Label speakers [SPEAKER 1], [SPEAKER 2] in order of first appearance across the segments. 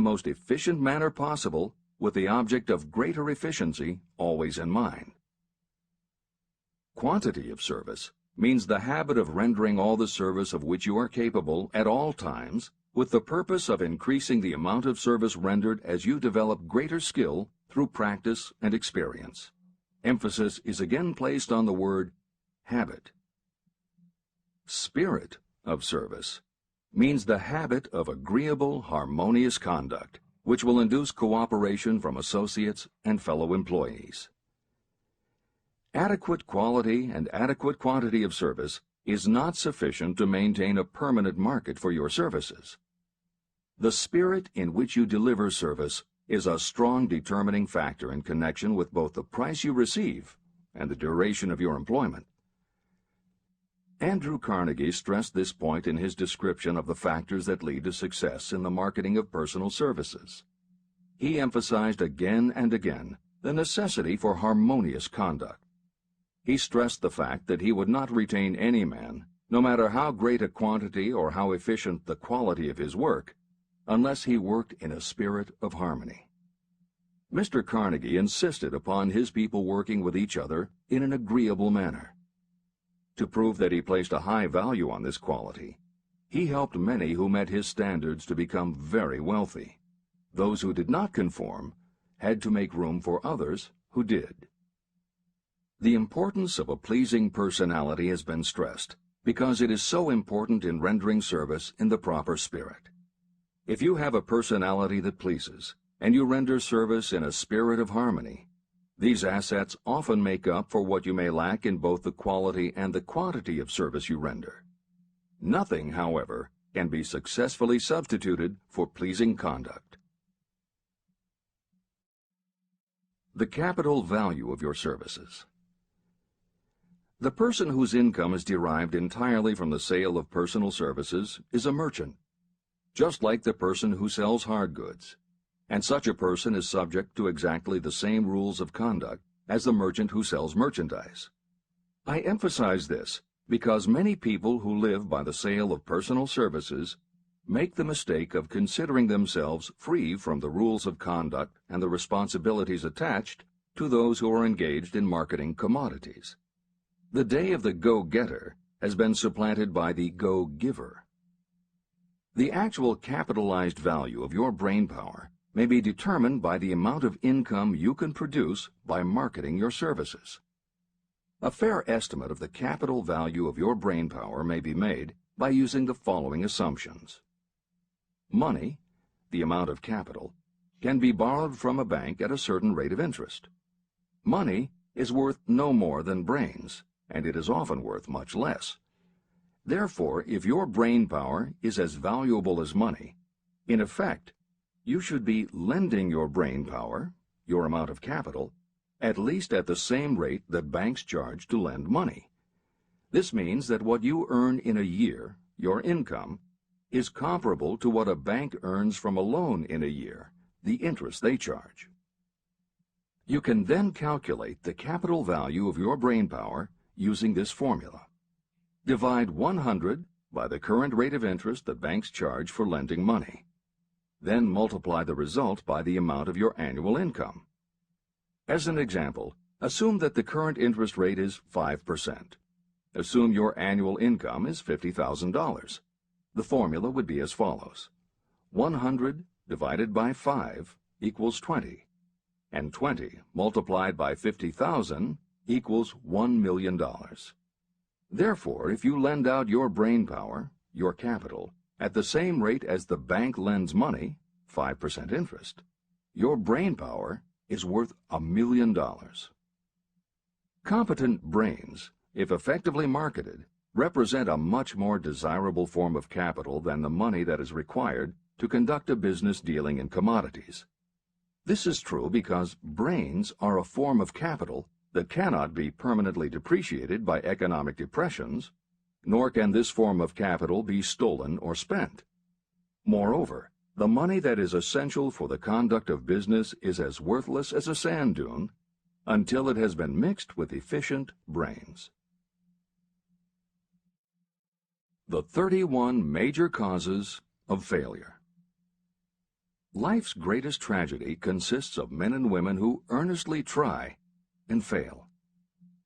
[SPEAKER 1] most efficient manner possible, with the object of greater efficiency always in mind. Quantity of service means the habit of rendering all the service of which you are capable at all times, with the purpose of increasing the amount of service rendered as you develop greater skill through practice and experience. Emphasis is again placed on the word habit. Spirit of service means the habit of agreeable, harmonious conduct, which will induce cooperation from associates and fellow employees. Adequate quality and adequate quantity of service is not sufficient to maintain a permanent market for your services. The spirit in which you deliver service is a strong determining factor in connection with both the price you receive and the duration of your employment. Andrew Carnegie stressed this point in his description of the factors that lead to success in the marketing of personal services. He emphasized again and again the necessity for harmonious conduct. He stressed the fact that he would not retain any man, no matter how great a quantity or how efficient the quality of his work, unless he worked in a spirit of harmony. Mr. Carnegie insisted upon his people working with each other in an agreeable manner. To prove that he placed a high value on this quality, he helped many who met his standards to become very wealthy. Those who did not conform had to make room for others who did. The importance of a pleasing personality has been stressed because it is so important in rendering service in the proper spirit. If you have a personality that pleases, and you render service in a spirit of harmony, these assets often make up for what you may lack in both the quality and the quantity of service you render. Nothing, however, can be successfully substituted for pleasing conduct. The capital value of your services. The person whose income is derived entirely from the sale of personal services is a merchant, just like the person who sells hard goods, and such a person is subject to exactly the same rules of conduct as the merchant who sells merchandise. I emphasize this because many people who live by the sale of personal services make the mistake of considering themselves free from the rules of conduct and the responsibilities attached to those who are engaged in marketing commodities. The day of the go-getter has been supplanted by the go-giver. The actual capitalized value of your brain power may be determined by the amount of income you can produce by marketing your services. A fair estimate of the capital value of your brain power may be made by using the following assumptions. Money, the amount of capital, can be borrowed from a bank at a certain rate of interest. Money is worth no more than brains, and it is often worth much less. Therefore, if your brain power is as valuable as money, in effect, you should be lending your brain power, your amount of capital, at least at the same rate that banks charge to lend money. This means that what you earn in a year, your income, is comparable to what a bank earns from a loan in a year, the interest they charge. You can then calculate the capital value of your brain power using this formula. Divide 100 by the current rate of interest that banks charge for lending money. Then multiply the result by the amount of your annual income. As an example, assume that the current interest rate is 5%. Assume your annual income is $50,000. The formula would be as follows. 100 divided by 5 equals 20, and 20 multiplied by 50,000 equals $1 million. Therefore, if you lend out your brain power, your capital, at the same rate as the bank lends money, 5% interest, your brain power is worth $1 million. Competent brains, if effectively marketed, represent a much more desirable form of capital than the money that is required to conduct a business dealing in commodities. This is true because brains are a form of capital that cannot be permanently depreciated by economic depressions, nor can this form of capital be stolen or spent. Moreover, the money that is essential for the conduct of business is as worthless as a sand dune until it has been mixed with efficient brains. The 31 major causes of failure. Life's greatest tragedy consists of men and women who earnestly try and fail.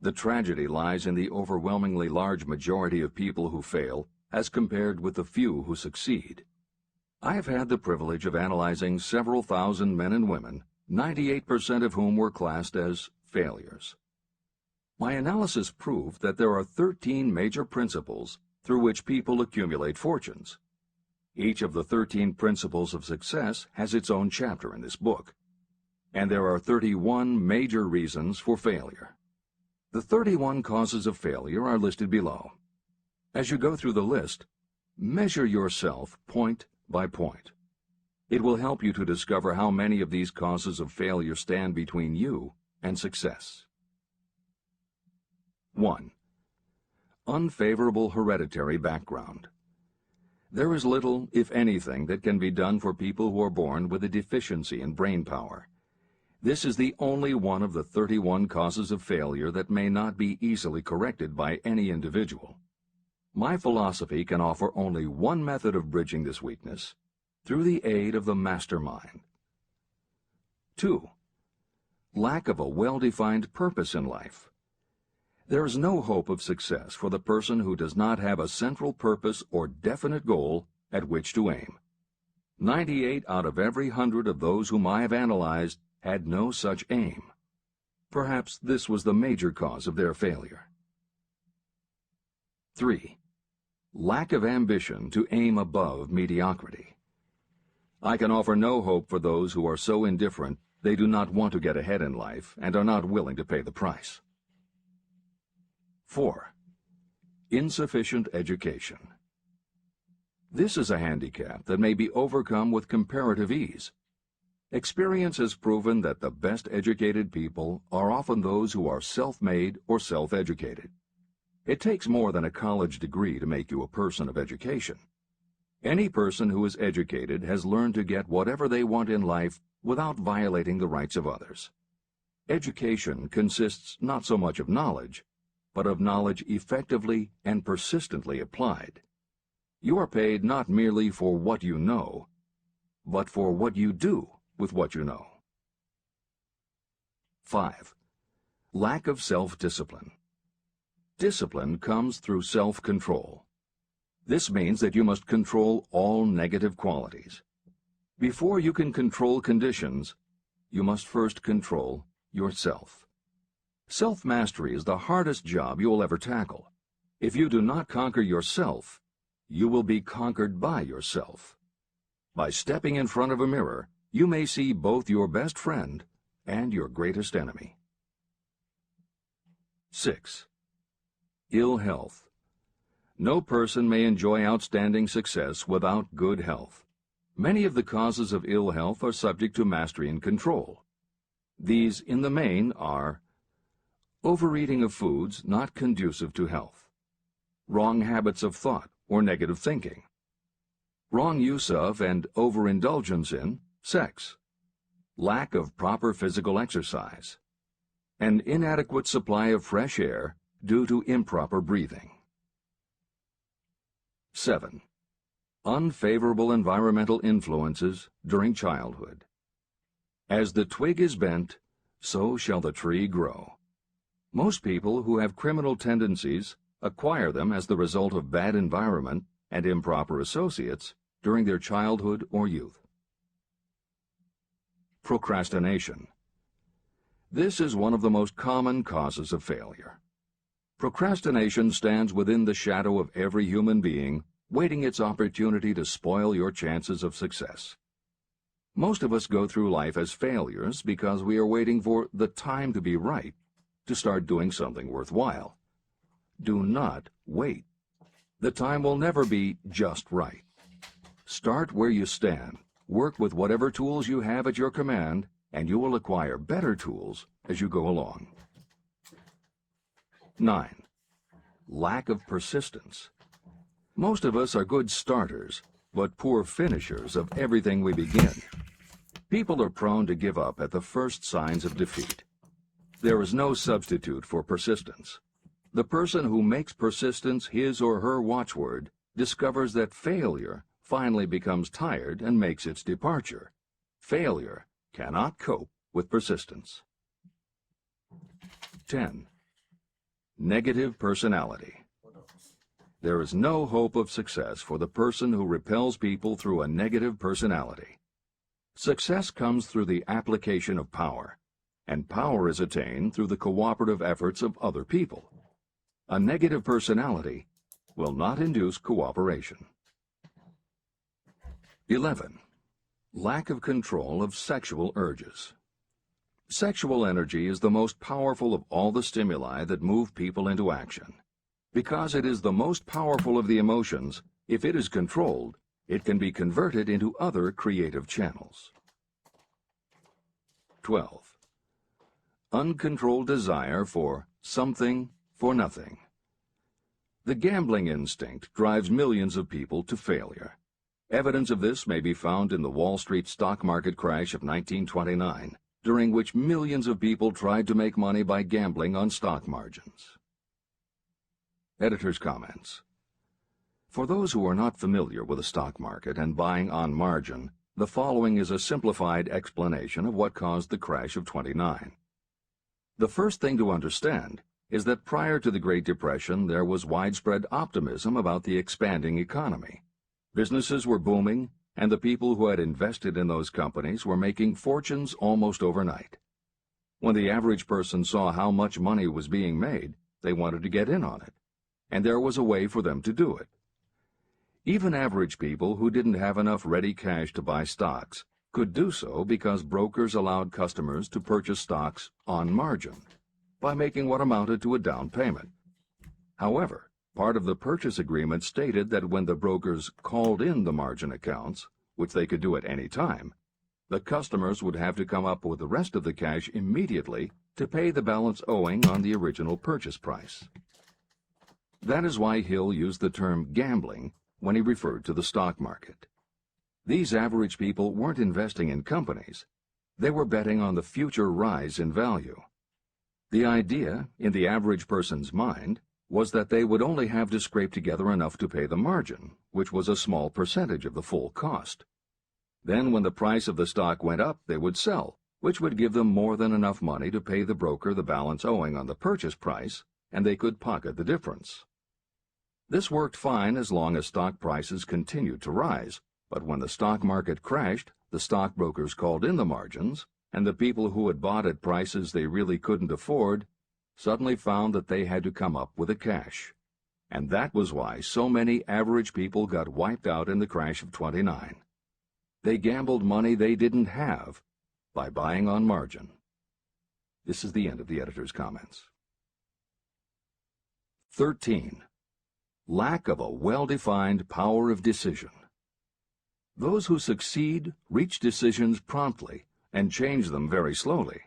[SPEAKER 1] The tragedy lies in the overwhelmingly large majority of people who fail as compared with the few who succeed. I have had the privilege of analyzing several thousand men and women, 98% of whom were classed as failures. My analysis proved that there are 13 major principles through which people accumulate fortunes. Each of the 13 principles of success has its own chapter in this book, and there are 31 major reasons for failure. The 31 causes of failure are listed below. As you go through the list, measure yourself point by point. It will help you to discover how many of these causes of failure stand between you and success. 1. Unfavorable hereditary background. There is little, if anything, that can be done for people who are born with a deficiency in brain power. This is the only one of the 31 causes of failure that may not be easily corrected by any individual. My philosophy can offer only one method of bridging this weakness, through the aid of the mastermind. 2. Lack of a well-defined purpose in life. There is no hope of success for the person who does not have a central purpose or definite goal at which to aim. 98 out of every 100 of those whom I have analyzed had no such aim. Perhaps this was the major cause of their failure. 3. Lack of ambition to aim above mediocrity. I can offer no hope for those who are so indifferent they do not want to get ahead in life and are not willing to pay the price. 4. Insufficient education. This is a handicap that may be overcome with comparative ease. Experience has proven that the best educated people are often those who are self-made or self-educated. It takes more than a college degree to make you a person of education. Any person who is educated has learned to get whatever they want in life without violating the rights of others. Education consists not so much of knowledge, but of knowledge effectively and persistently applied. You are paid not merely for what you know, but for what you do with what you know. 5. Lack of self-discipline. Discipline comes through self-control. This means that you must control all negative qualities. Before you can control conditions, you must first control yourself. Self-mastery is the hardest job you will ever tackle. If you do not conquer yourself, you will be conquered by yourself. By stepping in front of a mirror, you may see both your best friend and your greatest enemy. 6. Ill health. No person may enjoy outstanding success without good health. Many of the causes of ill health are subject to mastery and control. These, in the main, are overeating of foods not conducive to health, wrong habits of thought or negative thinking, wrong use of and overindulgence in sex, lack of proper physical exercise, an inadequate supply of fresh air due to improper breathing. 7. Unfavorable environmental influences during childhood. As the twig is bent, so shall the tree grow. Most people who have criminal tendencies acquire them as the result of bad environment and improper associates during their childhood or youth. Procrastination. This is one of the most common causes of failure. Procrastination stands within the shadow of every human being, waiting its opportunity to spoil your chances of success. Most of us go through life as failures because we are waiting for the time to be right to start doing something worthwhile. Do not wait. The time will never be just right. Start where you stand, work with whatever tools you have at your command, and you will acquire better tools as you go along. 9. Lack of persistence. Most of us are good starters, but poor finishers of everything we begin. People are prone to give up at the first signs of defeat. There is no substitute for persistence. The person who makes persistence his or her watchword discovers that failure finally becomes tired and makes its departure. Failure cannot cope with persistence. 10. Negative personality. There is no hope of success for the person who repels people through a negative personality. Success comes through the application of power, and power is attained through the cooperative efforts of other people. A negative personality will not induce cooperation. 11. Lack of control of sexual urges. Sexual energy is the most powerful of all the stimuli that move people into action. Because it is the most powerful of the emotions, if it is controlled, it can be converted into other creative channels. 12. Uncontrolled desire for something for nothing. The gambling instinct drives millions of people to failure. Evidence of this may be found in the Wall Street stock market crash of 1929, during which millions of people tried to make money by gambling on stock margins. Editor's comments. For those who are not familiar with the stock market and buying on margin, the following is a simplified explanation of what caused the crash of '29. The first thing to understand is that prior to the Great Depression there was widespread optimism about the expanding economy. Businesses were booming, and the people who had invested in those companies were making fortunes almost overnight. When the average person saw how much money was being made, they wanted to get in on it, and there was a way for them to do it. Even average people who didn't have enough ready cash to buy stocks could do so because brokers allowed customers to purchase stocks on margin by making what amounted to a down payment. However, part of the purchase agreement stated that when the brokers called in the margin accounts, which they could do at any time, the customers would have to come up with the rest of the cash immediately to pay the balance owing on the original purchase price. That is why Hill used the term gambling when he referred to the stock market. These average people weren't investing in companies. They were betting on the future rise in value. The idea, in the average person's mind, was that they would only have to scrape together enough to pay the margin, which was a small percentage of the full cost. Then when the price of the stock went up, they would sell, which would give them more than enough money to pay the broker the balance owing on the purchase price, and they could pocket the difference. This worked fine as long as stock prices continued to rise, but when the stock market crashed, the stockbrokers called in the margins, and the people who had bought at prices they really couldn't afford suddenly found that they had to come up with the cash. And that was why so many average people got wiped out in the crash of '29. They gambled money they didn't have by buying on margin. This is the end of the editor's comments. 13. Lack of a well-defined power of decision. Those who succeed reach decisions promptly and change them very slowly.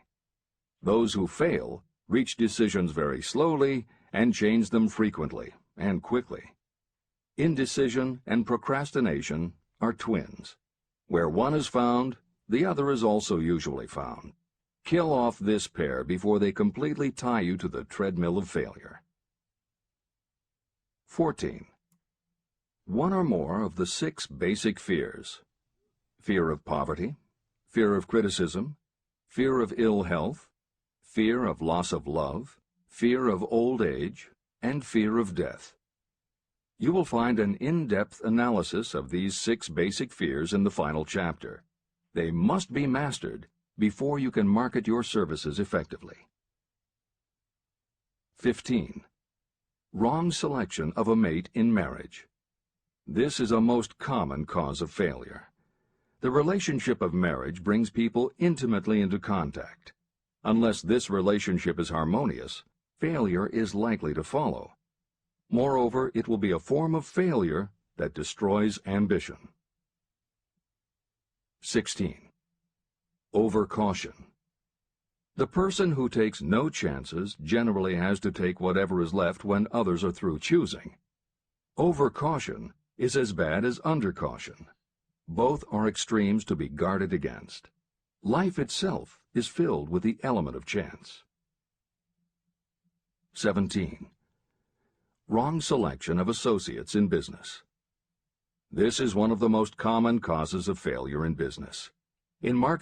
[SPEAKER 1] Those who fail reach decisions very slowly and change them frequently and quickly. Indecision and procrastination are twins. Where one is found, the other is also usually found. Kill off this pair before they completely tie you to the treadmill of failure. 14. One or more of the 6 basic fears: fear of poverty, fear of criticism, fear of ill health, fear of loss of love, fear of old age, and fear of death. You will find an in-depth analysis of these 6 basic fears in the final chapter. They must be mastered before you can market your services effectively. 15. Wrong selection of a mate in marriage. This is a most common cause of failure. The relationship of marriage brings people intimately into contact. Unless this relationship is harmonious, failure is likely to follow. Moreover, it will be a form of failure that destroys ambition. 16. Overcaution. The person who takes no chances generally has to take whatever is left when others are through choosing. Overcaution is as bad as undercaution. Both are extremes to be guarded against. Life itself is filled with the element of chance. 17. Wrong selection of associates in business. This is one of the most common causes of failure in business. In market